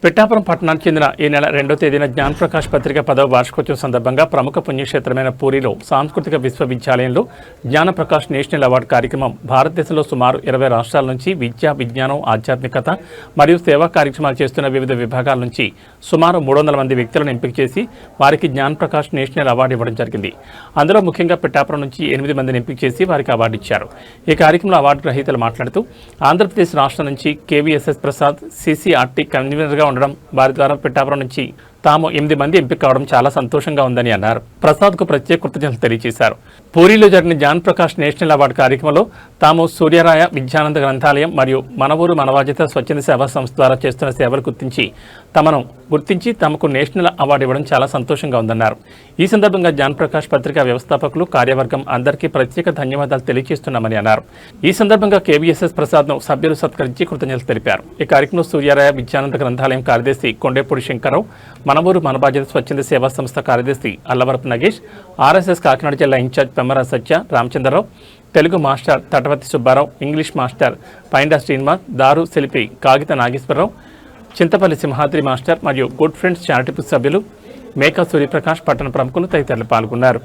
పిఠాపురం పట్టణానికి చెందిన ఈ నెల 2వ తేదీన జ్ఞానప్రకాష్ పత్రిక 10వ వార్షికోత్సవం సందర్భంగా ప్రముఖ పుణ్యక్షేత్రమైన పూరిలో సాంస్కృతిక విశ్వవిద్యాలయంలో జ్ఞానప్రకాష్ నేషనల్ అవార్డు కార్యక్రమం భారతదేశంలో సుమారు 20 రాష్ట్రాల నుంచి విద్య, విజ్ఞానం, ఆధ్యాత్మికత మరియు సేవా కార్యక్రమాలు చేస్తున్న వివిధ విభాగాల నుంచి సుమారు 300 మంది వ్యక్తులను ఎంపిక చేసి వారికి జ్ఞానప్రకాష్ నేషనల్ అవార్డు ఇవ్వడం జరిగింది. అందులో ముఖ్యంగా పిఠాపురం నుంచి 8 మందిని ఎంపిక చేసి వారికి అవార్డు ఇచ్చారు. ఈ కార్యక్రమంలో అవార్డు గ్రహీతలు మాట్లాడుతూ ఆంధ్రప్రదేశ్ రాష్ట్రం నుంచి కేవీఎస్ఎస్ ప్రసాద్ సిసిఆర్టీ కన్వీనర్గా ఉండడం, వారి ద్వారా పిఠాపురం నుంచి తాము 8 మంది ఎంపిక కావడం చాలా సంతోషంగా ఉందని అన్నారు. ప్రసాద్కు ప్రత్యేక కృతజ్ఞతలు తెలియజేశారు. పూరిలో జరిగిన జ్ఞానప్రకాష్ నేషనల్ అవార్డు కార్యక్రమంలో తాము సూర్యరాయ విద్యానంద గ్రంథాలయం మరియు మన ఊరు మన బాధ్యత స్వచ్ఛంద సేవా సంస్థ ద్వారా చేస్తున్న సేవలు గుర్తించి తమకు నేషనల్ అవార్డు ఇవ్వడం చాలా సంతోషంగా ఉందన్నారు. ఈ సందర్భంగా జ్ఞానప్రకాష్ పత్రికా వ్యవస్థాపకులు, కార్యవర్గం అందరికీ ప్రత్యేక ధన్యవాదాలు తెలియజేస్తున్నామని అన్నారు. ఈ సందర్భంగా కేవీఎస్ఎస్ ప్రసాద్ను సభ్యులు సత్కరించి కృతజ్ఞతలు తెలిపారు. ఈ కార్యక్రమంలో సూర్యరాయ విద్యానంద గ్రంథాలయం కార్యదర్శి కొండేపూడి శంకరరావు, మన ఊరు మన బాధ్యత స్వచ్ఛంద సేవా సంస్థ కార్యదర్శి అల్లవరపు నగేష్, ఆర్ఎస్ఎస్ కాకినాడ జిల్లా incharge Pemmara Satya Ramachandrarao, Telugu master Tatavarthi Subbarao, English master Painda Srinivas, దారు శిల్పి కాగిత నాగేశ్వరరావు, చింతపల్లి సింహాద్రి మాస్టర్ మరియు గుడ్ ఫ్రెండ్స్ చారిటబుల్ సభ్యులు మేకా సూర్యప్రకాష్, పట్టణ ప్రముఖులు తదితరులు పాల్గొన్నారు.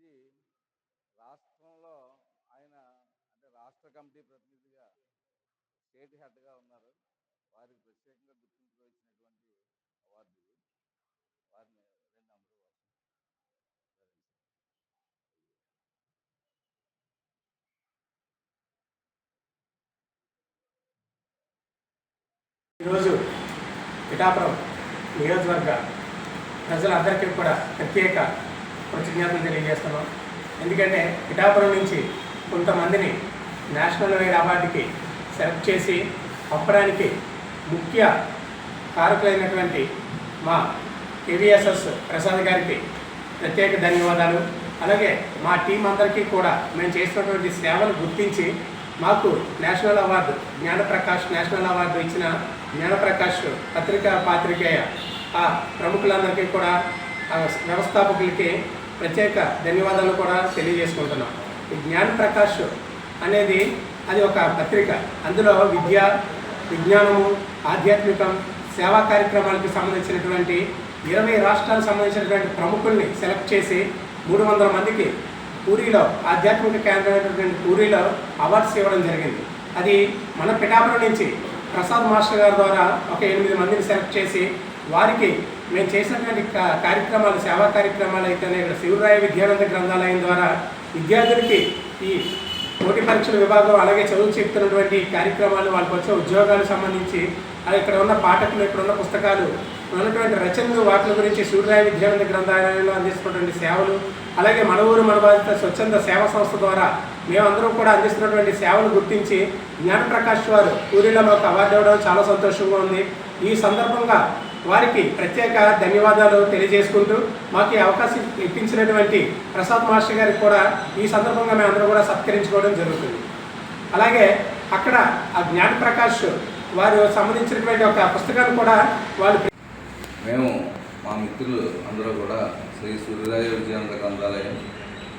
ఇది రాష్ట్రంలో ఆయన అంటే రాష్ట్ర కమిటీ ప్రతినిధిగా స్టేట్ హెడ్గా ఉన్నారు. వారికి ప్రత్యేకంగా గుర్తింపు ఇచ్చినటువంటి అవార్డు ఇది. వారిని ఈరోజు పిఠాపురం నియోజకవర్గ ప్రజలందరికీ కూడా ప్రత్యేక కృతజ్ఞతలు తెలియజేస్తున్నాం. ఎందుకంటే పిఠాపురం నుంచి కొంతమందిని నేషనల్ వైడ్ అవార్డుకి సెలెక్ట్ చేసి పంపడానికి ముఖ్య కారకులైనటువంటి మా కేవీఎస్ఎస్ ప్రసాద్ గారికి ప్రత్యేక ధన్యవాదాలు. అలాగే మా టీం అందరికీ కూడా మేము చేసినటువంటి సేవలు గుర్తించి మాకు national award Gnanaprakash national award ఇచ్చిన జ్ఞానప్రకాష్ పాత్రికేయ ఆ ప్రముఖులందరికీ కూడా ఆ వ్యవస్థాపకులకి ప్రత్యేక ధన్యవాదాలు కూడా తెలియజేసుకుంటున్నాం. ఈ జ్ఞానప్రకాష్ అనేది అది ఒక పత్రిక. అందులో విద్య, విజ్ఞానము, ఆధ్యాత్మికం, సేవా కార్యక్రమాలకు సంబంధించినటువంటి 20 రాష్ట్రాలకు సంబంధించినటువంటి ప్రముఖుల్ని సెలెక్ట్ చేసి 300 మందికి పూరిలో ఆధ్యాత్మిక కేంద్రమైనటువంటి పూరిలో అవార్డ్స్ ఇవ్వడం జరిగింది. అది మన పిఠాపురం నుంచి ప్రసాద్ మాస్టర్ గారి ద్వారా ఒక 8 మందిని సెలెక్ట్ చేసి వారికి మేము చేసినటువంటి కార్యక్రమాలు, సేవా కార్యక్రమాలు అయితేనే ఇక్కడ శివరాయ విద్యానంద గ్రంథాలయం ద్వారా విద్యార్థులకి ఈ పోటీ పరీక్షల విభాగం అలాగే చదువు చెప్తున్నటువంటి కార్యక్రమాలు, వాళ్ళకి వచ్చే ఉద్యోగాలకు సంబంధించి అది ఇక్కడ ఉన్న పాఠకులు, ఇక్కడ ఉన్న పుస్తకాలు, ఉన్నటువంటి రచనలు, వాటి గురించి సూర్యరాయ విద్యానంద గ్రంథాలయంలో అందిస్తున్నటువంటి సేవలు, అలాగే మన ఊరు మన బాధిత స్వచ్ఛంద సేవా సంస్థ ద్వారా మేమందరం కూడా అందిస్తున్నటువంటి సేవలు గుర్తించి జ్ఞానప్రకాష్ వారు ఊరిలో మాకు అవార్డు ఇవ్వడం చాలా సంతోషంగా ఉంది. ఈ సందర్భంగా వారికి ప్రత్యేక ధన్యవాదాలు తెలియజేసుకుంటూ మాకు ఈ అవకాశం ఇప్పించినటువంటి ప్రసాద్ మాస్టర్ గారికి కూడా ఈ సందర్భంగా మేమందరం కూడా సత్కరించుకోవడం జరుగుతుంది. అలాగే అక్కడ ఆ జ్ఞానప్రకాష్ వారు సంబంధించినటువంటి ఒక పుస్తకాన్ని కూడా వాళ్ళు మేము మా మిత్రులు అందరూ కూడా శ్రీ సూర్యరాయ విద్యానంద గ్రంథాలయం,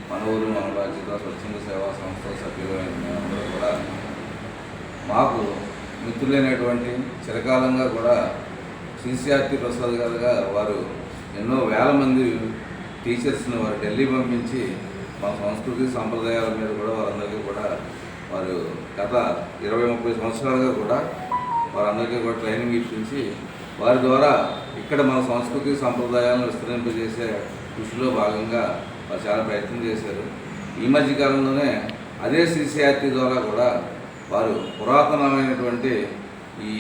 మన ఊరు మన బాధ్యత స్వచ్ఛంద సేవా సంస్థ సభ్యులైన మేమందరూ కూడా మాకు మిత్రులైనటువంటి చిరకాలంగా కూడా సిసిఆర్టీ ప్రసాద్ గారుగా వారు ఎన్నో వేల మంది టీచర్స్ని వారు ఢిల్లీ పంపించి మా సంస్కృతి సాంప్రదాయాల మీద కూడా వారందరికీ కూడా వారు గత 20-30 సంవత్సరాలుగా కూడా వారందరికీ కూడా ట్రైనింగ్ ఇప్పించి వారి ద్వారా ఇక్కడ మన సంస్కృతి సాంప్రదాయాలను విస్తరింపజేసే కృషిలో భాగంగా వారు చాలా ప్రయత్నం చేశారు. ఈ మధ్యకాలంలోనే అదే సిసిఆర్టీ ద్వారా కూడా వారు పురాతనమైనటువంటి ఈ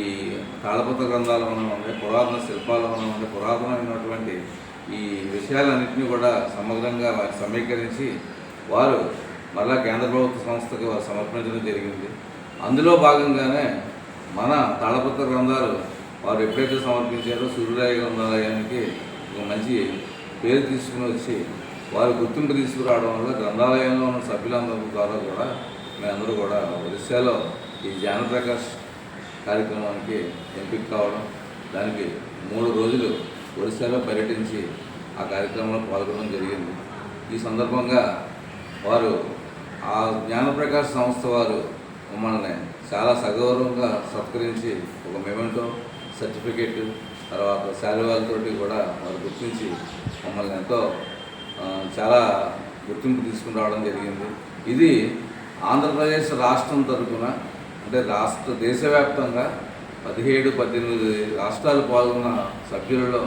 తాళపత్ర గ్రంథాలు ఉండే, పురాతన శిల్పాలు ఉండే, పురాతనమైనటువంటి ఈ విషయాలన్నింటినీ కూడా సమగ్రంగా వారు సమీకరించి వారు మళ్ళా కేంద్ర ప్రభుత్వ సంస్థకి వారు సమర్పించడం జరిగింది. అందులో భాగంగానే మన తాళపత్ర గ్రంథాలు వారు ఎప్పుడైతే సమర్పించారో సూర్యరాయ గ్రంథాలయానికి ఒక మంచి పేరు తీసుకుని వచ్చి వారు గుర్తింపు తీసుకురావడం వల్ల గ్రంథాలయంలో ఉన్న సభ్యులందరి ద్వారా కూడా మేమందరూ కూడా ఒరిస్సాలో ఈ జ్ఞానప్రకాష్ కార్యక్రమానికి ఎంపిక కావడం, దానికి 3 రోజులు ఒరిస్సాలో పర్యటించి ఆ కార్యక్రమంలో పాల్గొనడం జరిగింది. ఈ సందర్భంగా వారు ఆ జ్ఞానప్రకాష్ సంస్థ వారు మమ్మల్ని చాలా సగౌరవంగా సత్కరించి ఒక మెమెంటో, సర్టిఫికేట్, తర్వాత శాలువాలతోటి కూడా వారు గుర్తించి మమ్మల్ని ఎంతో చాలా గుర్తింపు తీసుకుని రావడం జరిగింది. ఇది ఆంధ్రప్రదేశ్ రాష్ట్రం తరఫున అంటే దేశవ్యాప్తంగా 17-18 రాష్ట్రాలు పాల్గొన్న సభ్యులలో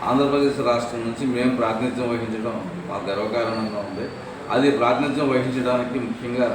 ఆంధ్రప్రదేశ్ రాష్ట్రం నుంచి మేము ప్రాతినిధ్యం వహించడం మాకు గర్వకారణంగా ఉంది. అది ప్రాతినిధ్యం వహించడానికి ముఖ్యంగా